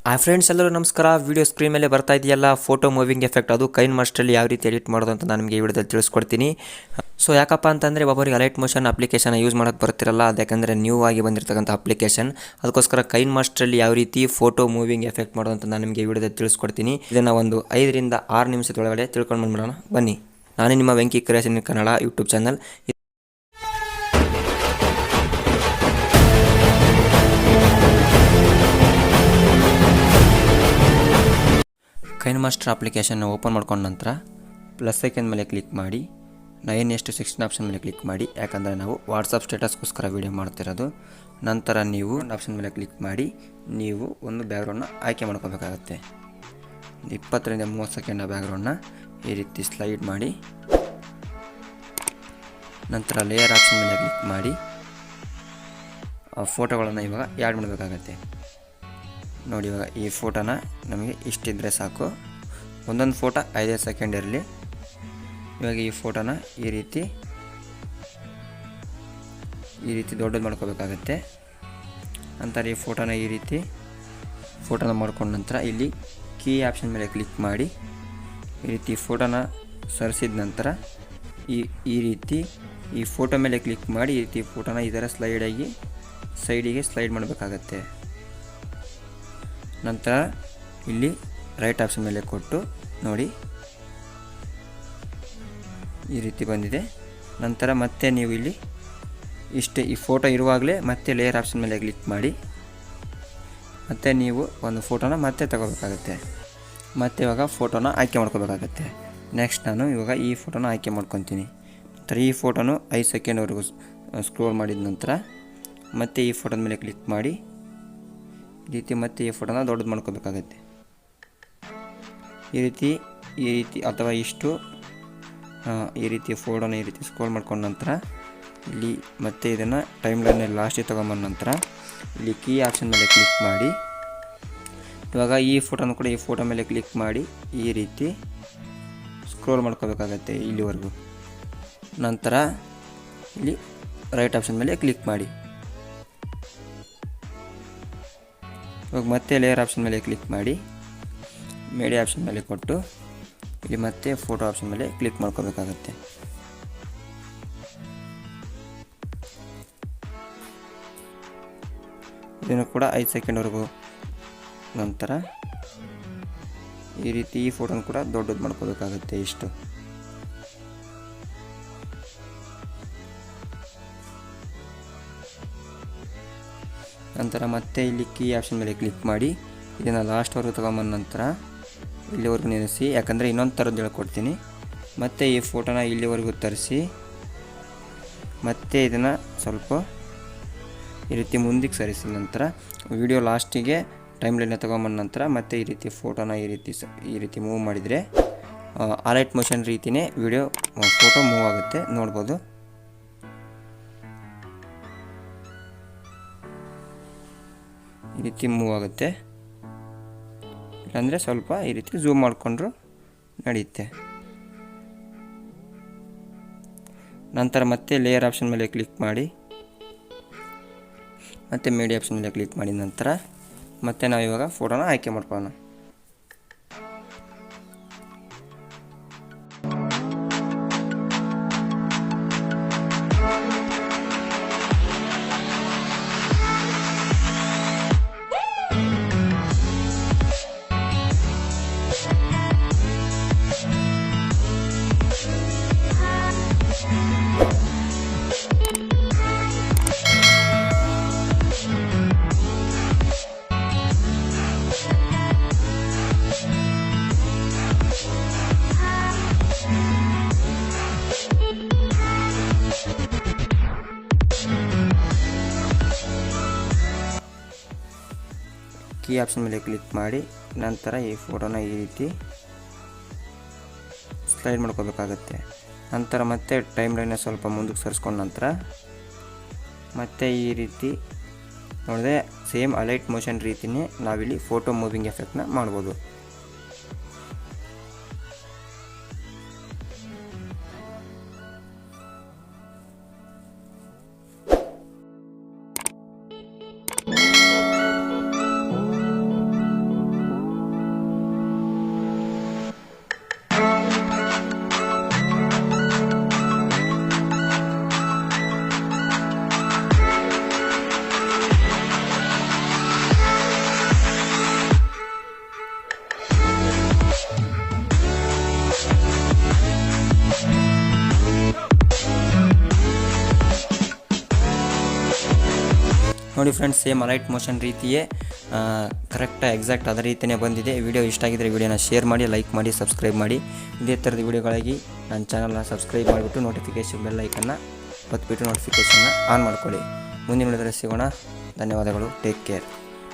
Hi friends, ಎಲ್ಲರೂ ನಮಸ್ಕಾರ. Video screen ಮೇಲೆ ಬರ್ತಾ ಇದೆಯಲ್ಲ ಫೋಟೋ ಮೂವಿಂಗ್ ಎಫೆಕ್ಟ್, ಅದು ಕೈನ್ಮಾಸ್ಟರಲ್ಲಿ ಯಾವ ರೀತಿ ಎಡಿಟ್ ಮಾಡೋದು ಅಂತ ನಾನು ನಿಮಗೆ ಈ ವಿಡಿಯೋದಲ್ಲಿ ತಿಳಿಸ್ಕೊಡ್ತೀನಿ. ಸೊ ಯಾಕಪ್ಪ ಅಂತಂದರೆ ಒಬ್ಬರಿಗೆ ಅಲೈಟ್ ಮೋಷನ್ ಅಪ್ಲಿಕೇಶನ್ ಯೂಸ್ ಮಾಡೋಕ್ಕೆ ಬರ್ತಿರಲ್ಲ, ಅದಕ್ಕೆ ನ್ಯೂ ಆಗಿ ಬಂದಿರತಕ್ಕಂಥ ಅಪ್ಲಿಕೇಶನ್. ಅದಕ್ಕೋಸ್ಕರ ಕೈನ್ಮಾಸ್ಟರಲ್ಲಿ ಯಾವ ರೀತಿ ಫೋಟೋ ಮೂವಿಂಗ್ ಎಫೆಕ್ಟ್ ಮಾಡೋದು ಅಂತ ನಾನು ನಿಮಗೆ ಈ ವಿಡಿಯೋದಲ್ಲಿ ತಿಳಿಸ್ಕೊಡ್ತೀನಿ. ಇದನ್ನು ಒಂದು 5 ರಿಂದ 6 ನಿಮಿಷದೊಳಗಡೆ ತಿಳ್ಕೊಂಡು ಬಂದ್ಬಿಡೋಣ ಬನ್ನಿ. ನಾನೇ ನಿಮ್ಮ Venki creation Kannada YouTube channel. KineMaster application open ಮಾಡ್ಕೊಂಡ ನಂತರ ಪ್ಲಸ್ ಐಕನ್ ಮೇಲೆ ಕ್ಲಿಕ್ ಮಾಡಿ 9:16 ಆಪ್ಷನ್ ಮೇಲೆ ಕ್ಲಿಕ್ ಮಾಡಿ. ಯಾಕಂದರೆ ನಾವು ವಾಟ್ಸಪ್ ಸ್ಟೇಟಸ್ಗೋಸ್ಕರ ವೀಡಿಯೋ ಮಾಡ್ತಿರೋದು. ನಂತರ ನೀವು ಆಪ್ಷನ್ ಮೇಲೆ ಕ್ಲಿಕ್ ಮಾಡಿ ನೀವು ಒಂದು ಬ್ಯಾಕ್ಗ್ರೌಂಡ್ನ ಆಯ್ಕೆ ಮಾಡ್ಕೋಬೇಕಾಗತ್ತೆ. 20 ರಿಂದ 30 ಸೆಕೆಂಡ್ ಬ್ಯಾಕ್ಗ್ರೌಂಡ್ನ ಈ ರೀತಿ ಸ್ಲೈಡ್ ಮಾಡಿ. ನಂತರ ಲೇಯರ್ ಆಪ್ಷನ್ ಮೇಲೆ ಕ್ಲಿಕ್ ಮಾಡಿ ಆ ಫೋಟೋಗಳನ್ನು ಇವಾಗ ಆ್ಯಡ್ ಮಾಡಬೇಕಾಗತ್ತೆ. ನೋಡಿ, ಇವಾಗ ಈ ಫೋಟೋನ ನಮಗೆ ಇಷ್ಟಿದ್ರೆ ಸಾಕು. ಒಂದೊಂದು ಫೋಟೋ 5 ಸೆಕೆಂಡ್ ಇರಲಿ. ಇವಾಗ ಈ ಫೋಟೋನ ಈ ರೀತಿ ದೊಡ್ಡದು ಮಾಡ್ಕೋಬೇಕಾಗತ್ತೆ. ನಂತರ ಈ ಫೋಟೋನ ಈ ರೀತಿ ಮಾಡ್ಕೊಂಡ ನಂತರ ಇಲ್ಲಿ ಕೀ ಆಪ್ಷನ್ ಮೇಲೆ ಕ್ಲಿಕ್ ಮಾಡಿ ಈ ರೀತಿ ಫೋಟೋನ ಸರಿಸಿದ ನಂತರ ಈ ರೀತಿ ಈ ಫೋಟೋ ಮೇಲೆ ಕ್ಲಿಕ್ ಮಾಡಿ ಈ ರೀತಿ ಫೋಟೋನ ಈ ಥರ ಸೈಡಿಗೆ ಸ್ಲೈಡ್ ಮಾಡಬೇಕಾಗತ್ತೆ. ನಂತರ ಇಲ್ಲಿ ರೈಟ್ ಆಪ್ಷನ್ ಮೇಲೆ ಕೊಟ್ಟು ನೋಡಿ ಈ ರೀತಿ ಬಂದಿದೆ. ನಂತರ ಮತ್ತೆ ನೀವು ಇಲ್ಲಿ ಈ ಫೋಟೋ ಇರುವಾಗಲೇ ಮತ್ತೆ ಲೇಯರ್ ಆಪ್ಷನ್ ಮೇಲೆ ಕ್ಲಿಕ್ ಮಾಡಿ ಮತ್ತೆ ನೀವು ಒಂದು ಫೋಟೋನ ಮತ್ತೆ ತಗೋಬೇಕಾಗತ್ತೆ. ಮತ್ತೆ ಇವಾಗ ಫೋಟೋನ ಆಯ್ಕೆ ಮಾಡ್ಕೋಬೇಕಾಗತ್ತೆ. ನೆಕ್ಸ್ಟ್ ನಾನು ಇವಾಗ ಈ ಫೋಟೋನ ಆಯ್ಕೆ ಮಾಡ್ಕೊತೀನಿ. ನಂತರ ಈ ಫೋಟೋನು 5 ಸೆಕೆಂಡ್ವರೆಗೂ ಸ್ಕ್ರೋಲ್ ಮಾಡಿದ ನಂತರ ಮತ್ತೆ ಈ ಫೋಟೋದ ಮೇಲೆ ಕ್ಲಿಕ್ ಮಾಡಿ ಈ ರೀತಿ ಮತ್ತೆ ಈ ಫೋಟೋನ ದೊಡ್ಡದು ಮಾಡ್ಕೋಬೇಕಾಗತ್ತೆ. ಈ ರೀತಿ ಅಥವಾ ಈ ರೀತಿ ಫೋಟೋನ ಈ ರೀತಿ ಸ್ಕ್ರೋಲ್ ಮಾಡ್ಕೊಂಡ ನಂತರ ಇಲ್ಲಿ ಮತ್ತೆ ಇದನ್ನು ಟೈಮ್ ಲೈನಲ್ಲಿ ಲಾಸ್ಟಿಗೆ ತೊಗೊಂಬಂದ ನಂತರ ಇಲ್ಲಿ ಕೀ ಆಪ್ಷನ್ ಮೇಲೆ ಕ್ಲಿಕ್ ಮಾಡಿ ಇವಾಗ ಈ ಫೋಟೋನ ಕೂಡ ಈ ಫೋಟೋ ಮೇಲೆ ಕ್ಲಿಕ್ ಮಾಡಿ ಈ ರೀತಿ ಸ್ಕ್ರೋಲ್ ಮಾಡ್ಕೋಬೇಕಾಗತ್ತೆ ಇಲ್ಲಿವರೆಗೂ. ನಂತರ ಇಲ್ಲಿ ರೈಟ್ ಆಪ್ಷನ್ ಮೇಲೆ ಕ್ಲಿಕ್ ಮಾಡಿ ಇವಾಗ ಮತ್ತೆ ಲೇಯರ್ ಆಪ್ಷನ್ ಮೇಲೆ ಕ್ಲಿಕ್ ಮಾಡಿ ಮೀಡಿಯಾ ಆಪ್ಷನ್ ಮೇಲೆ ಕೊಟ್ಟು ಇಲ್ಲಿ ಮತ್ತೆ ಫೋಟೋ ಆಪ್ಷನ್ ಮೇಲೆ ಕ್ಲಿಕ್ ಮಾಡ್ಕೋಬೇಕಾಗತ್ತೆ. ಇದನ್ನು ಕೂಡ 5 ಸೆಕೆಂಡ್ವರೆಗೂ ನಂತರ ಈ ರೀತಿ ಈ ಫೋಟೋನ ಕೂಡ ದೊಡ್ಡದು ಮಾಡ್ಕೋಬೇಕಾಗತ್ತೆ. ಇಷ್ಟು ನಂತರ ಮತ್ತೆ ಇಲ್ಲಿ ಕೀ ಆಪ್ಷನ್ ಮೇಲೆ ಕ್ಲಿಕ್ ಮಾಡಿ ಇದನ್ನು ಲಾಸ್ಟ್ವರೆಗೂ ತೊಗೊಂಬಂದ ನಂತರ ಇಲ್ಲಿವರೆಗೂ ನಿಲ್ಲಿಸಿ. ಯಾಕಂದರೆ ಇನ್ನೊಂದು ಥರದ್ದು ಹೇಳ್ಕೊಡ್ತೀನಿ. ಮತ್ತು ಈ ಫೋಟೋನ ಇಲ್ಲಿವರೆಗೂ ತರಿಸಿ ಮತ್ತೆ ಇದನ್ನು ಸ್ವಲ್ಪ ಈ ರೀತಿ ಮುಂದಕ್ಕೆ ಸರಿಸಿದ ನಂತರ ವಿಡಿಯೋ ಲಾಸ್ಟಿಗೆ ಟೈಮ್ ಲೈನ್ನ ತೊಗೊಂಬಂದ ನಂತರ ಮತ್ತೆ ಈ ರೀತಿ ಫೋಟೋನ ಈ ರೀತಿ ಮೂವ್ ಮಾಡಿದರೆ ಅಲೈಟ್ ಮೋಷನ್ ರೀತಿಯೇ ಫೋಟೋ ಮೂವ್ ಆಗುತ್ತೆ. ನೋಡ್ಬೋದು. ಈ ರೀತಿ ಮೂವ್ ಆಗುತ್ತೆ. ಇಲ್ಲಾಂದರೆ ಸ್ವಲ್ಪ ಈ ರೀತಿ ಝೂಮ್ ಮಾಡಿಕೊಂಡ್ರು ನಡೆಯುತ್ತೆ. ನಂತರ ಮತ್ತೆ ಲೇಯರ್ ಆಪ್ಷನ್ ಮೇಲೆ ಕ್ಲಿಕ್ ಮಾಡಿ ಮತ್ತೆ ಮೀಡಿಯಾ ಆಪ್ಷನ್ ಮೇಲೆ ಕ್ಲಿಕ್ ಮಾಡಿದ ನಂತರ ಮತ್ತೆ ನಾವು ಇವಾಗ ಫೋಟೋನ ಆಯ್ಕೆ ಮಾಡ್ಕೊಳ್ಳೋಣ. ಕೀ ಆಪ್ಷನ್ ಮೇಲೆ ಕ್ಲಿಕ್ ಮಾಡಿ ನಂತರ ಈ ಫೋಟೋನ ಈ ರೀತಿ ಸ್ಲೈಡ್ ಮಾಡ್ಕೋಬೇಕಾಗತ್ತೆ. ನಂತರ ಮತ್ತೆ ಟೈಮ್ ಲೈನ್ನ ಸ್ವಲ್ಪ ಮುಂದಕ್ಕೆ ಸರಿಸ್ಕೊಂಡ ನಂತರ ಮತ್ತೆ ಈ ರೀತಿ ನೋಡಿದ್ರೆ ಸೇಮ್ ಅಲೈಟ್ ಮೋಷನ್ ರೀತಿಯೇ ನಾವಿಲ್ಲಿ ಫೋಟೋ ಮೂವಿಂಗ್ ಎಫೆಕ್ಟ್ನ ಮಾಡ್ಬೋದು. ನೋಡಿ ಫ್ರೆಂಡ್ಸ್, ಸೇಮ್ ಅಲೈಟ್ ಮೋಷನ್ ರೀತಿಯೇ ಕರೆಕ್ಟಾಗಿ ಎಕ್ಸಾಕ್ಟ್ ಅದೇ ರೀತಿಯೇ ಬಂದಿದೆ. ವಿಡಿಯೋ ಇಷ್ಟ ಆಗಿದ್ದರೆ ವಿಡಿಯೋನ ಶೇರ್ ಮಾಡಿ, ಲೈಕ್ ಮಾಡಿ, ಸಬ್ಸ್ಕ್ರೈಬ್ ಮಾಡಿ. ಇದೇ ಥರದ ವಿಡಿಯೋಗಾಗಿ ನನ್ನ ಚಾನಲ್ನ ಸಬ್ಸ್ಕ್ರೈಬ್ ಮಾಡಿಬಿಟ್ಟು ನೋಟಿಫಿಕೇಷನ್ ಬೆಲ್ ಐಕನ್ನ ಒತ್ತಿಬಿಟ್ಟು ನೋಟಿಫಿಕೇಷನ್ನ ಆನ್ ಮಾಡ್ಕೊಳ್ಳಿ. ಮುಂದಿನ ವಿಡಿಯೋದಲ್ಲಿ ಸಿಗೋಣ. ಧನ್ಯವಾದಗಳು. Take care.